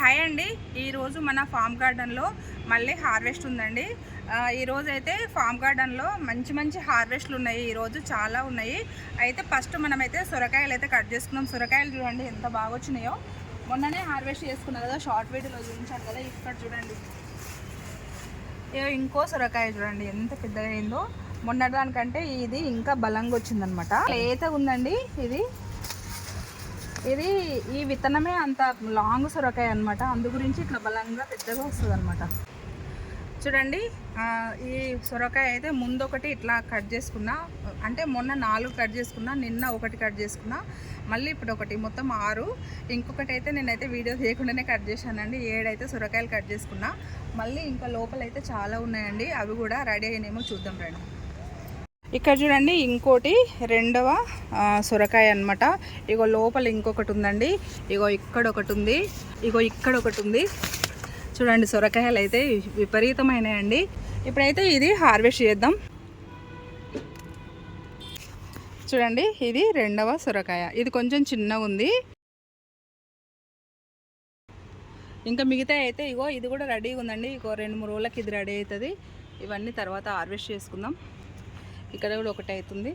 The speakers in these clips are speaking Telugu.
హాయ్ అండి. ఈరోజు మన ఫామ్ గార్డెన్లో మళ్ళీ హార్వెస్ట్ ఉందండి. ఈరోజు అయితే ఫామ్ గార్డెన్లో మంచి మంచి హార్వెస్ట్లు ఉన్నాయి. ఈరోజు చాలా ఉన్నాయి. అయితే ఫస్ట్ మనమైతే సొరకాయలు అయితే కట్ చేసుకున్నాం. సొరకాయలు చూడండి ఎంత బాగా వచ్చినాయో. మొన్ననే హార్వెస్ట్ చేసుకున్నాం కదా, షార్ట్ వీడియోలో చూపించాను కదా. ఇక్కడ చూడండి, ఇంకో సొరకాయ చూడండి ఎంత పెద్దగా అయిందో. మొన్నదానికంటే ఇది ఇంకా బలంగా వచ్చిందనమాట. లేతగా ఉందండి ఇది. ఈ విత్తనమే అంత లాంగ్ సొరకాయ అనమాట, అందు గురించి ఇట్లా బలంగా పెద్దగా వస్తుంది అనమాట. చూడండి, ఈ సొరకాయ అయితే ముందు ఒకటి ఇట్లా కట్ చేసుకున్నా, అంటే మొన్న 4 కట్ చేసుకున్నా, నిన్న ఒకటి కట్ చేసుకున్నా, మళ్ళీ ఇప్పుడు ఒకటి, మొత్తం 6. ఇంకొకటి అయితే నేనైతే వీడియో చేయకుండానే కట్ చేశానండి. 7 అయితే సొరకాయలు కట్ చేసుకున్నా. మళ్ళీ ఇంకా లోపలైతే చాలా ఉన్నాయండి, అవి కూడా రెడీ అయినేమో చూద్దాం రండి. ఇక్కడ చూడండి ఇంకోటి రెండవ సొరకాయ అనమాట. ఇగో లోపల ఇంకొకటి ఉందండి. ఇగో ఇక్కడ ఒకటి ఉంది, ఇగో ఇక్కడ ఒకటి ఉంది. చూడండి సొరకాయలు అయితే విపరీతమైనాయండి. ఇప్పుడైతే ఇది హార్వెస్ట్ చేద్దాం. చూడండి ఇది రెండవ సొరకాయ, ఇది కొంచెం చిన్నగా ఉంది. ఇంకా మిగతా అయితే ఇగో ఇది కూడా రెడీగా ఉందండి. ఇగో 2-3 రోజులకి ఇది రెడీ అవుతుంది. ఇవన్నీ తర్వాత హార్వెస్ట్ చేసుకుందాం. ఇక్కడ కూడా ఒకటి అవుతుంది.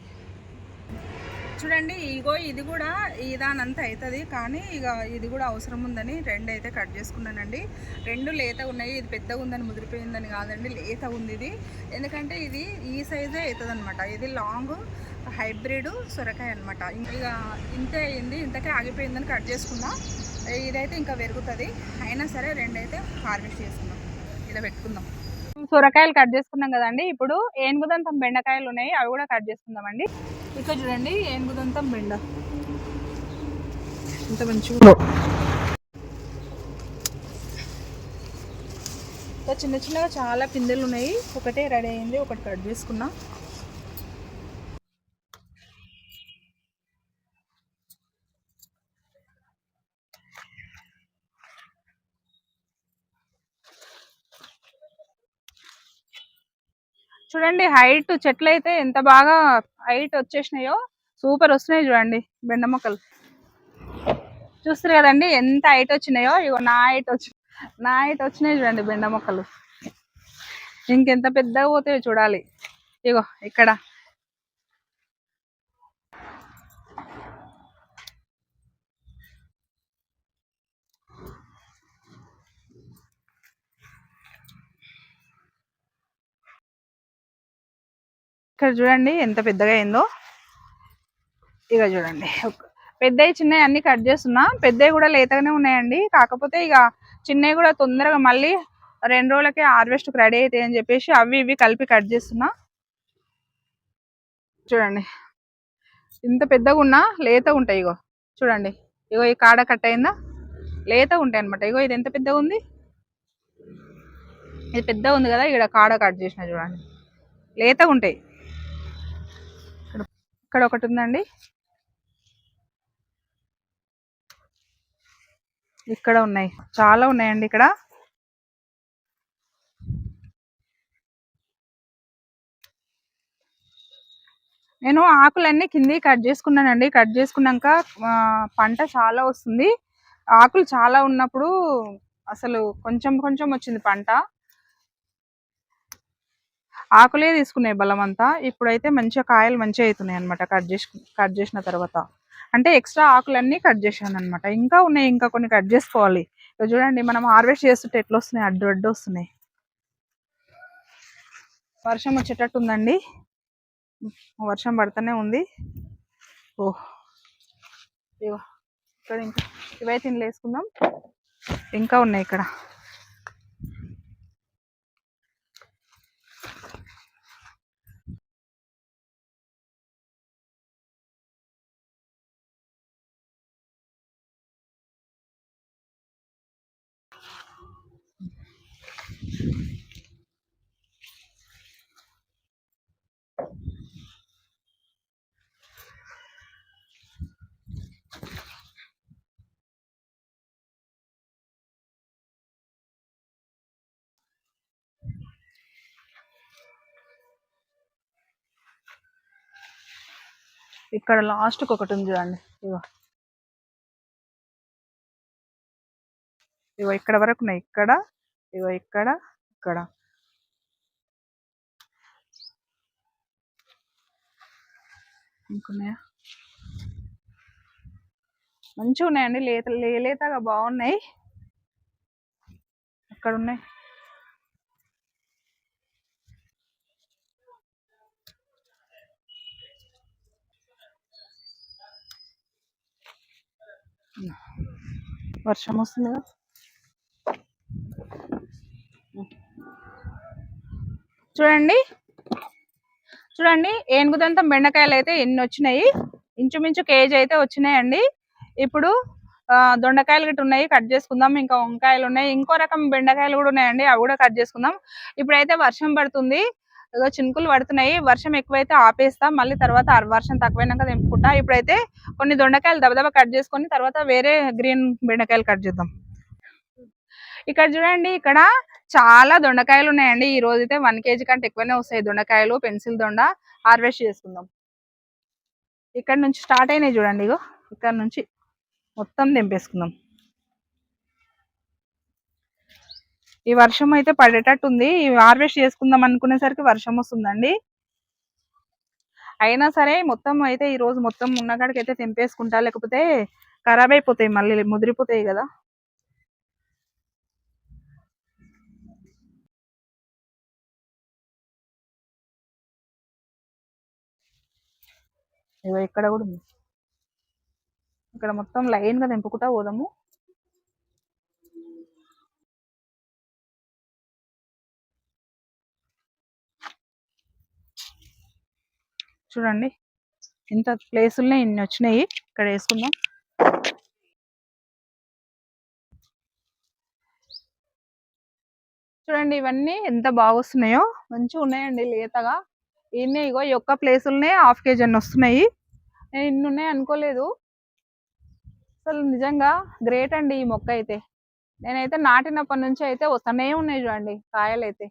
చూడండి ఇగో ఇది కూడా ఇదానంత అవుతుంది, కానీ ఇక ఇది కూడా అవసరం ఉందని 2 అయితే కట్ చేసుకున్నానండి. 2 లేత ఉన్నాయి. ఇది పెద్దగా ఉందని ముదిరిపోయిందని కాదండి, లేత ఉంది ఇది. ఎందుకంటే ఇది ఈ సైజే అవుతుంది అనమాట. ఇది లాంగ్ హైబ్రిడ్ సొరకాయ అనమాట. ఇక ఇంతే అయింది, ఇంతకే ఆగిపోయిందని కట్ చేసుకున్నా. ఇదైతే ఇంకా పెరుగుతుంది. అయినా సరే 2 అయితే హార్వెస్ట్ చేసుకున్నాం. ఇలా పెట్టుకుందాం. సొరకాయలు కట్ చేసుకున్నాం కదండి. ఇప్పుడు ఏనుగుదంతం బెండకాయలు ఉన్నాయి, అవి కూడా కట్ చేసుకుందామండి. ఇక్కడ చూడండి ఏనుగుదంతం బెండ ఇంత మంచిగా చిన్న చిన్నగా చాలా పిందెలు ఉన్నాయి. ఒకటే రెడీ అయింది, ఒకటి కట్ చేసుకున్నా. చూడండి హైట్ చెట్లు అయితే ఎంత బాగా హైట్ వచ్చేసినాయో, సూపర్ వస్తున్నాయి. చూడండి బెండ మొక్కలు చూస్తారు కదండి ఎంత హైట్ వచ్చినాయో. ఇగో నా హైట్ వచ్చినాయి చూడండి బెండ మొక్కలు. ఇంకెంత పెద్దగా పోతాయో చూడాలి. ఇగో ఇక్కడ చూడండి ఎంత పెద్దగా అయిందో. ఇక చూడండి పెద్దవి చిన్నవి అన్ని కట్ చేస్తున్నా. పెద్దవి కూడా లేతగానే ఉన్నాయండి, కాకపోతే ఇక చిన్నవి కూడా తొందరగా మళ్ళీ 2 రోజులకే హార్వెస్ట్కి రెడీ అవుతాయి అని చెప్పేసి అవి ఇవి కలిపి కట్ చేస్తున్నా. చూడండి ఇంత పెద్దగా ఉన్నా లేత ఉంటాయి. ఇగో చూడండి, ఇగో ఈ కాడ కట్ అయిందా, లేత ఉంటాయి అనమాట. ఇగో ఇది ఎంత పెద్దగా ఉంది, ఇది పెద్దగా ఉంది కదా. ఇక్కడ కాడ కట్ చేసిన చూడండి, లేతగా ఉంటాయి. ఇక్కడ ఒకటి ఉందండి, ఇక్కడ ఉన్నాయి, చాలా ఉన్నాయండి ఇక్కడ. నేను ఆకులన్నీ కింది కట్ చేసుకున్నానండి. కట్ చేసుకున్నాక పంట చాలా వస్తుంది. ఆకులు చాలా ఉన్నప్పుడు అసలు కొంచెం కొంచెం వచ్చింది పంట, ఆకులే తీసుకున్నాయి బలం అంతా. ఇప్పుడైతే మంచిగా కాయలు మంచిగా అవుతున్నాయి అనమాట. కట్ చేసిన తర్వాత అంటే ఎక్స్ట్రా ఆకులన్నీ కట్ చేశాను అనమాట. ఇంకా ఉన్నాయి, ఇంకా కొన్ని కట్ చేసుకోవాలి. ఇక చూడండి మనం హార్వెస్ట్ చేస్తుంటే ఎట్లా వస్తున్నాయి, అడ్డు అడ్డు వస్తున్నాయి. వర్షం వచ్చేటట్టు ఉందండి, వర్షం పడుతూనే ఉంది. ఓహ్ ఇగో ఇక్కడ ఇంకా ఇవైతే ఇంట్లో వేసుకుందాం. ఇంకా ఉన్నాయి ఇక్కడ. ఇక్కడ లాస్ట్కి ఒకటి ఉంది చూడండి. ఇగో ఇగో ఇక్కడ వరకు ఉన్నాయి. ఇక్కడ ఇగో ఇక్కడ ఇక్కడ ఇంకున్నాయా, మంచిగా ఉన్నాయండి. లేతగా బాగున్నాయి. అక్కడ ఉన్నాయి. వర్షం వస్తుంది కదా. చూడండి చూడండి, ఏనుగుదంతం బెండకాయలు అయితే ఎన్ని వచ్చినాయి. ఇంచుమించు కేజీ అయితే వచ్చినాయండి. ఇప్పుడు దొండకాయలు గిట్ట ఉన్నాయి, కట్ చేసుకుందాం. ఇంకా వంకాయలు ఉన్నాయి, ఇంకో రకం బెండకాయలు కూడా ఉన్నాయండి, అవి కూడా కట్ చేసుకుందాం. ఇప్పుడైతే వర్షం పడుతుంది, ఏదో చినుకులు పడుతున్నాయి. వర్షం ఎక్కువైతే ఆపేస్తా, మళ్ళీ తర్వాత వర్షం తక్కువైనాక తెంపుకుంటా. ఇప్పుడైతే కొన్ని దొండకాయలు దబదబా కట్ చేసుకొని తర్వాత వేరే గ్రీన్ బెండకాయలు కట్ చేద్దాం. ఇక్కడ చూడండి, ఇక్కడ చాలా దొండకాయలు ఉన్నాయండి. ఈ రోజు అయితే 1 కేజీ కంటే ఎక్కువనే వస్తాయి దొండకాయలు. పెన్సిల్ దొండ హార్వెస్ట్ చేసుకుందాం. ఇక్కడ నుంచి స్టార్ట్ అయినాయి చూడండి, ఇగో ఇక్కడ నుంచి మొత్తం తెంపేసుకుందాం. ఈ వర్షం అయితే పడేటట్టు ఉంది. హార్వెస్ట్ చేసుకుందాం అనుకునేసరికి వర్షం వస్తుందండి. అయినా సరే మొత్తం అయితే ఈ రోజు మొత్తం ఉన్నకాడికి అయితే తెంపేసుకుంటా, లేకపోతే ఖరాబ్ అయిపోతాయి, మళ్ళీ ముదిరిపోతాయి కదా. ఇగో ఇక్కడ కూడా ఉంది. ఇక్కడ మొత్తం లైన్ గా తెంపుకుంటా పోదాము. చూడండి, ఇంత ప్లేసులనే ఇన్ని వచ్చినాయి. ఇక్కడ వేసుకుందాం. చూడండి, ఇవన్నీ ఎంత బాగా వస్తున్నాయో, మంచిగా ఉన్నాయండి లేతగా. ఇన్ని ఇగో ఈ ఒక్క ప్లేసులనే 1/2 కేజీ అన్ని వస్తున్నాయి. నేను ఇన్ని ఉన్నాయి అనుకోలేదు. అసలు నిజంగా గ్రేట్ అండి ఈ మొక్క అయితే. నేనైతే నాటినప్పటి నుంచి అయితే వస్తూనే ఉన్నాయి చూడండి కాయలు అయితే.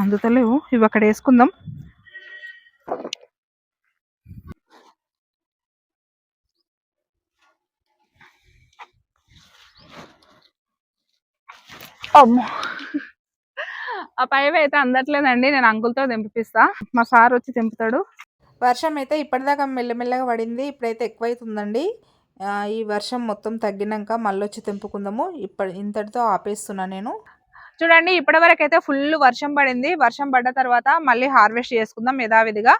అందుతలేవు, ఇవి అక్కడ వేసుకుందాం. అమ్మో, ఆ పైవి అయితే అందట్లేదండి. నేను అంకుల్తో తెంపిస్తా, మా సార్ వచ్చి తెంపుతాడు. వర్షం అయితే ఇప్పటిదాకా మెల్లమెల్లగా పడింది, ఇప్పుడైతే ఎక్కువైతుందండి. ఈ వర్షం మొత్తం తగ్గినాక మళ్ళీ వచ్చి తెంపుకుందాము. ఇంతటితో ఆపేస్తున్నా నేను. చూడండి, ఇప్పటి వరకు అయితే ఫుల్ వర్షం పడింది. వర్షం పడ్డ తర్వాత మళ్ళీ హార్వెస్ట్ చేసుకుందాం యథావిధిగా.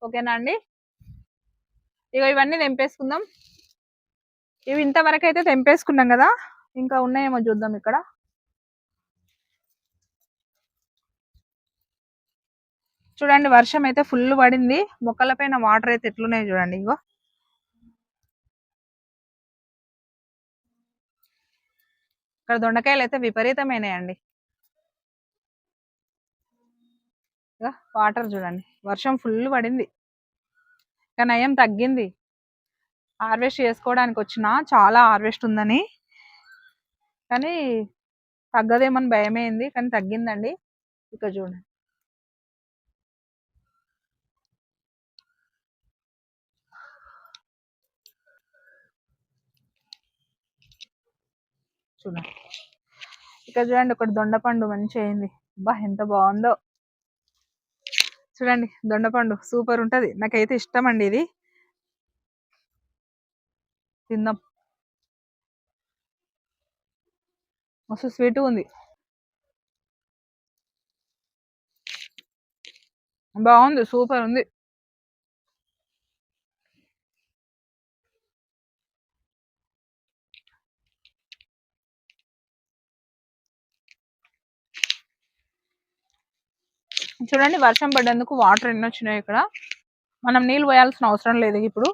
ఓకేనా అండి. ఇక ఇవన్నీ తెంపేసుకుందాం. ఇవి ఇంతవరకు అయితే తెంపేసుకున్నాం కదా, ఇంకా ఉన్నాయేమో చూద్దాం. ఇక్కడ చూడండి, వర్షం అయితే ఫుల్ పడింది. మొక్కల పైన వాటర్ అయితే ఎట్లున్నాయి చూడండి. ఇగో ఇక్కడ దొండకాయలు అయితే విపరీతమైనాయండి. ఇక వాటర్ చూడండి, వర్షం ఫుల్ పడింది. ఇక నయం తగ్గింది. హార్వెస్ట్ చేసుకోవడానికి వచ్చిన చాలా హార్వెస్ట్ ఉందని, కానీ తగ్గదేమని భయమైంది, కానీ తగ్గిందండి. ఇక చూడండి, చూడండి ఇక్కడ చూడండి, ఒకటి దొండపండు మంచిగా అయింది. అబ్బా ఎంత బాగుందో చూడండి. దొండపండు సూపర్ ఉంటది, నాకైతే ఇష్టం అండి ఇది. తిందాం, మస్తు స్వీట్ ఉంది, బాగుంది, సూపర్ ఉంది. చూడండి, వర్షం పడ్డందుకు వాటర్ ఎన్ని వచ్చినాయి. ఇక్కడ మనం నీళ్ళు పోయాల్సిన అవసరం లేదు. ఇప్పుడు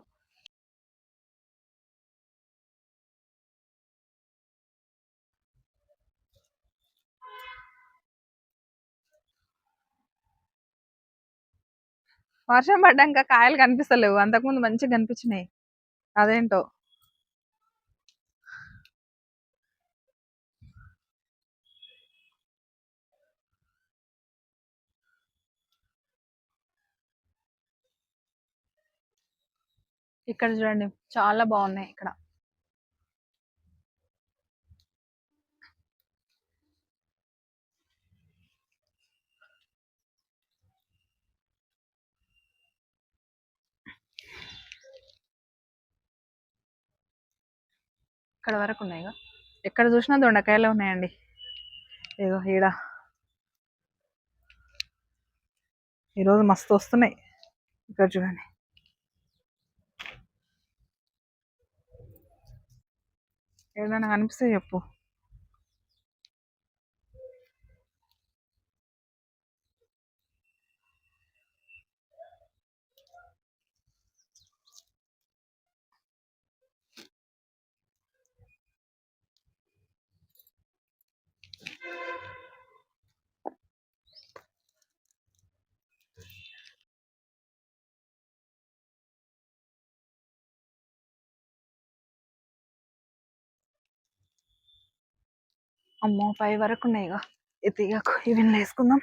వర్షం పడ్డాక కాయలు కనిపిస్తలేవు, అంతకుముందు మంచిగా కనిపించినాయి, అదేంటో. ఇక్కడ చూడండి చాలా బాగున్నాయి ఇక్కడ. ఇక్కడ వరకు ఉన్నాయి ఇగో. ఎక్కడ చూసినా దొండకాయలే ఉన్నాయండి. ఇగో ఈడ ఈరోజు మస్తు వస్తున్నాయి. ఇక్కడ చూడండి. ఏదైనా కనిపిస్తే చెప్పు. అమ్మో 5 వరకు ఉన్నాయి ఇక. ఇది తీయకు, ఇవి వేసుకుందాం.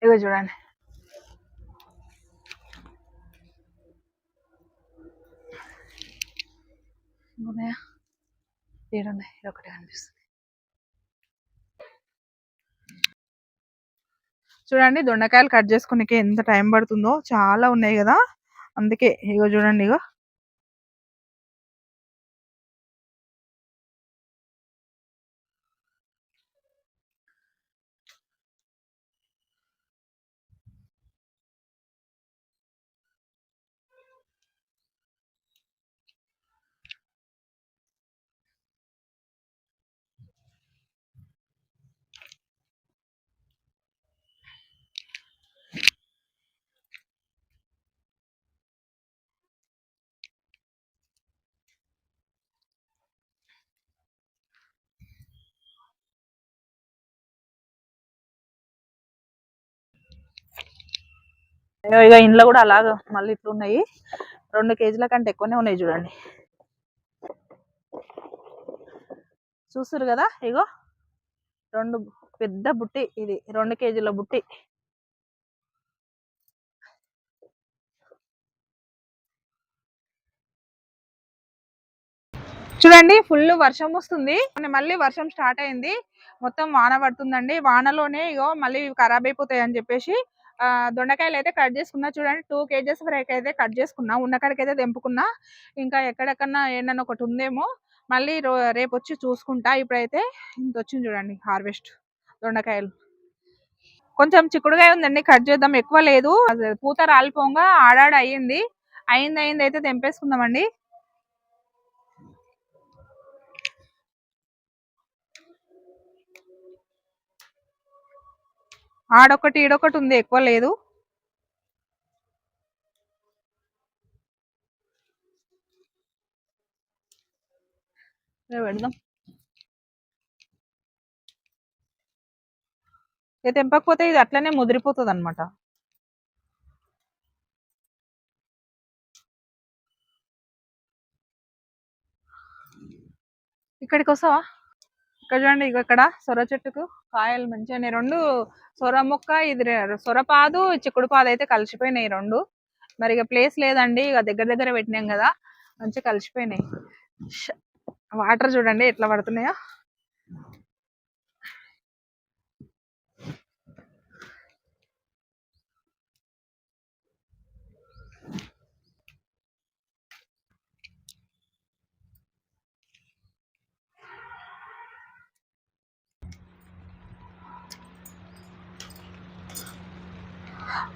ఇగో చూడండి. ఉన్నాయా? ఏడున్నాయి, ఒకటి కనిపిస్తుంది. చూడండి దొండకాయలు కట్ చేసుకునేకి ఎంత టైం పడుతుందో, చాలా ఉన్నాయి కదా, అందుకే. ఇగో చూడండి ఇగో. ఇక ఇంట్లో కూడా అలాగ మళ్ళీ ఇట్లా ఉన్నాయి. 2 కేజీల కంటే ఎక్కువనే ఉన్నాయి చూడండి. చూస్తారు కదా, ఇగో 2 పెద్ద బుట్టి. ఇది 2 కేజీల బుట్టి. చూడండి ఫుల్ వర్షం వస్తుంది. మళ్ళీ వర్షం స్టార్ట్ అయింది. మొత్తం వాన పడుతుందండి. వానలోనే ఇగో మళ్ళీ ఖరాబ్ అయిపోతాయి అని చెప్పేసి దొండకాయలు అయితే కట్ చేసుకున్నా. చూడండి 2 కేజెస్ వరకు అయితే కట్ చేసుకున్నా. ఉన్నకాడికి అయితే తెంపుకున్నా. ఇంకా ఎక్కడెక్కడన్నా ఏంటన్నా ఒకటి ఉందేమో మళ్ళీ రేపు వచ్చి చూసుకుంటా. ఇప్పుడైతే ఇంత వచ్చింది చూడండి హార్వెస్ట్ దొండకాయలు. కొంచెం చిక్కుడుగాయ ఉందండి, కట్ చేద్దాం. ఎక్కువ లేదు, పూత రాలిపోగా ఆడాడ అయ్యింది. అయింది అయితే తెంపేసుకుందామండి. ఆడొకటి ఈడొకటి ఉంది, ఎక్కువ లేదు. పెడదాం. ఇక తెంపకపోతే ఇది అట్లనే ముదిరిపోతుంది అనమాట. ఇక్కడికి వస్తావా? ఇక్కడ చూడండి, ఇక్కడ సొర చెట్టుకు కాయలు మంచిగా 2 సొర మొక్క, ఇది సొరపాదు చిక్కుడు పాదు అయితే కలిసిపోయినాయి 2. మరి ఇక ప్లేస్ లేదండి, ఇక దగ్గర దగ్గర పెట్టినాం కదా, మంచిగా కలిసిపోయినాయి. వాటర్ చూడండి ఎట్లా పడుతున్నాయో.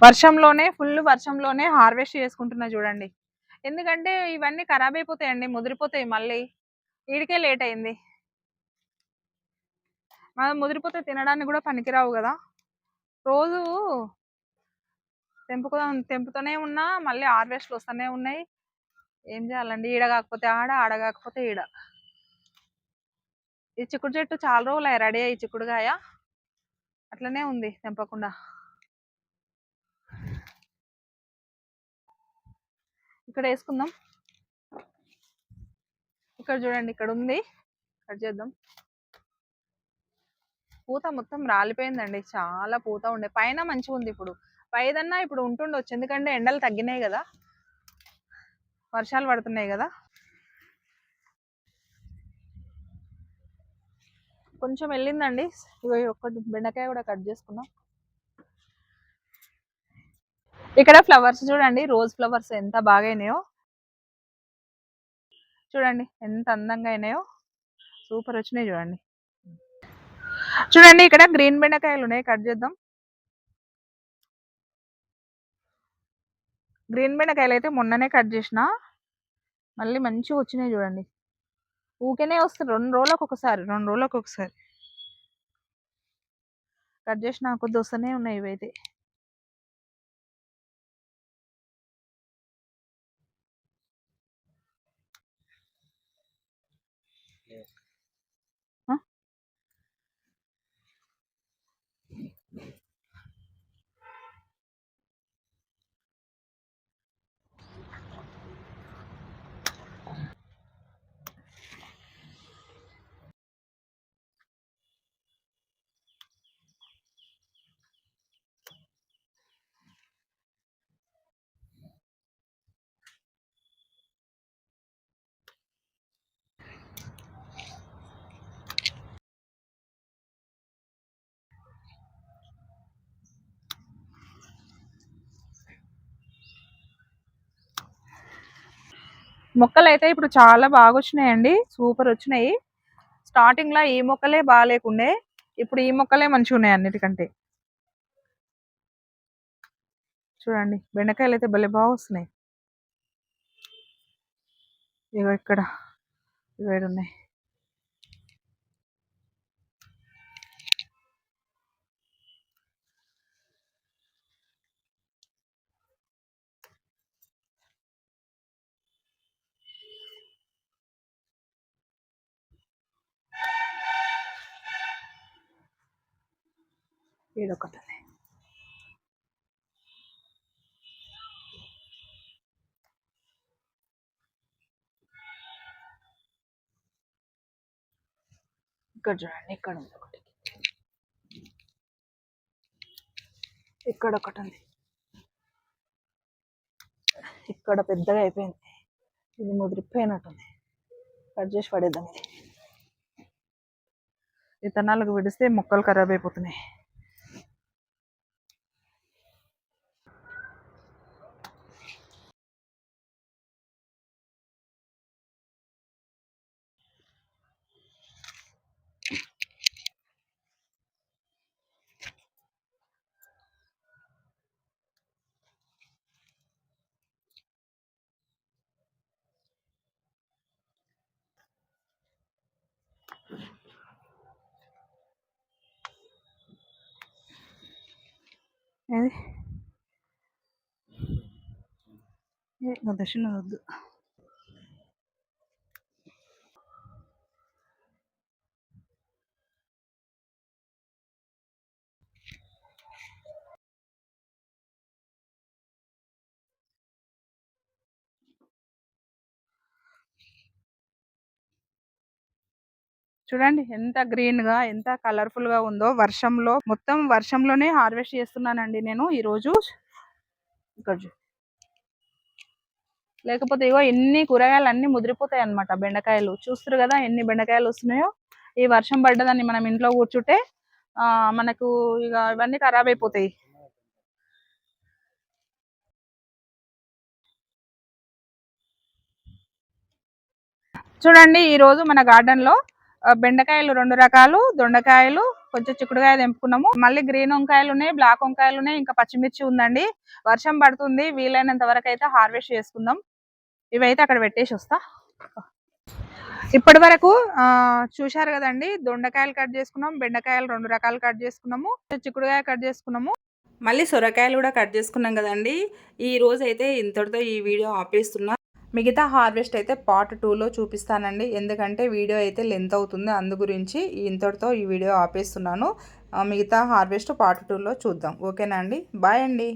వర్షంలోనే, ఫుల్ వర్షంలోనే హార్వెస్ట్ చేసుకుంటున్నా చూడండి. ఎందుకంటే ఇవన్నీ ఖరాబ్ అయిపోతాయండి, ముదిరిపోతాయి. మళ్ళీ వీడికే లేట్ అయింది. మనం ముదిరిపోతే తినడానికి కూడా పనికిరావు కదా. రోజు తెంపుతూనే ఉన్నా, మళ్ళీ హార్వెస్ట్లు వస్తూనే ఉన్నాయి. ఏం చేయాలండి, ఈడ కాకపోతే ఆడ, ఆడ కాకపోతే ఈడ. ఈ చిక్కుడు చెట్టు చాలా రోజులు రెడీ అయ్యి చిక్కుడుగాయ అట్లనే ఉంది తెంపకుండా. ఇక్కడ వేసుకుందాం. ఇక్కడ చూడండి, ఇక్కడ ఉంది, కట్ చేద్దాం. పూత మొత్తం రాలిపోయిందండి, చాలా పూత ఉండే. పైన మంచిగా ఉంది, ఇప్పుడు పైదన్నా ఇప్పుడు ఉంటుండొచ్చు, ఎందుకంటే ఎండలు తగ్గినాయి కదా, వర్షాలు పడుతున్నాయి కదా. కొంచెం వెళ్ళిందండి. ఇగో ఒక్కటి బెండకాయ కూడా కట్ చేసుకున్నాం. ఇక్కడ ఫ్లవర్స్ చూడండి, రోజ్ ఫ్లవర్స్ ఎంత బాగా అయినాయో చూడండి, ఎంత అందంగా అయినాయో, సూపర్ వచ్చినాయి చూడండి. చూడండి ఇక్కడ గ్రీన్ బెండకాయలు ఉన్నాయి, కట్ చేద్దాం. గ్రీన్ బెండకాయలు అయితే మొన్ననే కట్ చేసిన, మళ్ళీ మంచిగా వచ్చినాయి చూడండి. ఊకేనే వస్తుంది, 2 రోజులకు ఒకసారి కట్ చేసిన కొద్ది వస్తూనే ఉన్నాయి ఇవైతే. మొక్కలు అయితే ఇప్పుడు చాలా బాగా వచ్చినాయండి, సూపర్ వచ్చినాయి. స్టార్టింగ్ లో ఈ మొక్కలే బాగాలేకుండే, ఇప్పుడు ఈ మొక్కలే మంచిగా ఉన్నాయి అన్నిటికంటే. చూడండి బెండకాయలు అయితే భలే బాగా వస్తున్నాయి. ఇగో ఇక్కడ ఇవేడు ఉన్నాయి. ఈడొకటి ఉంది. ఇక్కడ చూడండి, ఇక్కడ ఉంది ఒకటి, ఇక్కడ ఒకటి ఉంది, ఇక్కడ పెద్దగా అయిపోయింది, ఇది ముదిరిపోయినట్టుంది, కట్ చేసి పడేద్దాం. ఇది విత్తనాలకు విడిస్తే మొక్కలు ఖరాబ్ అయిపోతున్నాయి. ఏది దర్శనం వద్దు. చూడండి ఎంత గ్రీన్ గా, ఎంత కలర్ఫుల్ గా ఉందో. వర్షంలో, మొత్తం వర్షంలోనే హార్వెస్ట్ చేస్తున్నానండి నేను ఈ రోజు. ఇక్కడ లేకపోతే ఇగో ఎన్ని కూరగాయలు అన్ని ముదిరిపోతాయి అన్నమాట. బెండకాయలు చూస్తారు కదా ఎన్ని బెండకాయలు వస్తున్నాయో. ఈ వర్షం పడ్డదాన్ని మనం ఇంట్లో కూర్చుంటే మనకు ఇక ఇవన్నీ ఖరాబ్ అయిపోతాయి. చూడండి ఈ రోజు మన గార్డెన్ లో బెండకాయలు 2 రకాలు, దొండకాయలు, కొంచెం చిక్కుడుకాయ తెంపుకున్నాము. మళ్ళీ గ్రీన్ వంకాయలు ఉన్నాయి, బ్లాక్ వంకాయలు ఉన్నాయి, ఇంకా పచ్చిమిర్చి ఉందండి. వర్షం పడుతుంది, వీలైనంత వరకు అయితే హార్వెస్ట్ చేసుకుందాం. ఇవైతే అక్కడ పెట్టేసి వస్తా. ఇప్పటి వరకు చూశారు కదండి, దొండకాయలు కట్ చేసుకున్నాం, బెండకాయలు 2 రకాలు కట్ చేసుకున్నాము, చిక్కుడుకాయ కట్ చేసుకున్నాము, మళ్ళీ సొరకాయలు కూడా కట్ చేసుకున్నాం కదండి. ఈ రోజు అయితే ఇంతటితో ఈ వీడియో ఆపేస్తున్నా. మిగతా హార్వెస్ట్ అయితే పార్ట్ 2లో చూపిస్తానండి, ఎందుకంటే వీడియో అయితే లెంత్ అవుతుంది. అందు గురించి ఇంతటితో ఈ వీడియో ఆపేస్తున్నాను. మిగతా హార్వెస్ట్ పార్ట్ 2లో చూద్దాం. ఓకేనా అండి, బాయ్ అండి.